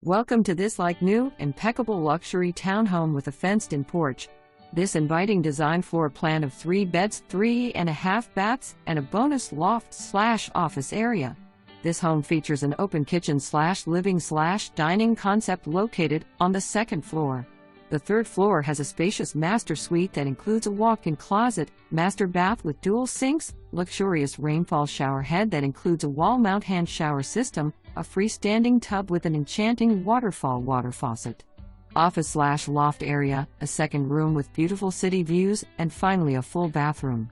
Welcome to this like-new, impeccable luxury townhome with a fenced-in porch. This inviting design floor plan of 3 beds, 3.5 baths, and a bonus loft/office area. This home features an open kitchen/living/dining concept located on the second floor. The third floor has a spacious master suite that includes a walk-in closet, master bath with dual sinks, luxurious rainfall shower head that includes a wall-mount hand shower system, a freestanding tub with an enchanting waterfall water faucet, office/loft area, a second room with beautiful city views, and finally a full bathroom.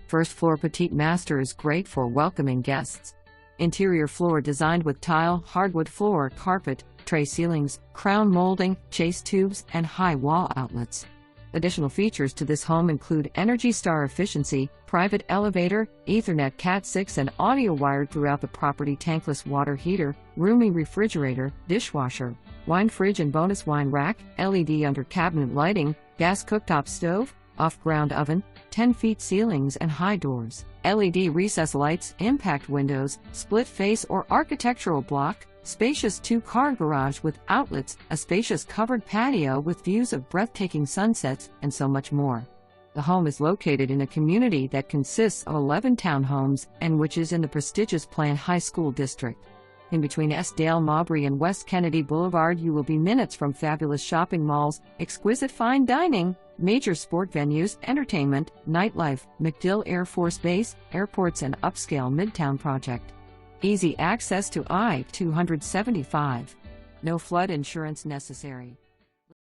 First floor petite master is great for welcoming guests. Interior floor designed with tile, hardwood floor, carpet, tray ceilings, crown molding, chase tubes, and high wall outlets. Additional features to this home include Energy Star efficiency, private elevator, Ethernet Cat6 and audio wired throughout the property, tankless water heater, roomy refrigerator, dishwasher, wine fridge and bonus wine rack, LED under cabinet lighting, gas cooktop stove, off-ground oven, 10-feet ceilings and high doors, LED recess lights, impact windows, split face or architectural block, spacious 2-car garage with outlets, a spacious covered patio with views of breathtaking sunsets, and so much more. The home is located in a community that consists of 11 townhomes and which is in the prestigious Plant High School district. In between Dale Mawbry and West Kennedy Boulevard, you will be minutes from fabulous shopping malls, exquisite fine dining, major sport venues, entertainment, nightlife, MacDill Air Force Base, airports and upscale Midtown project. Easy access to I-275. No flood insurance necessary.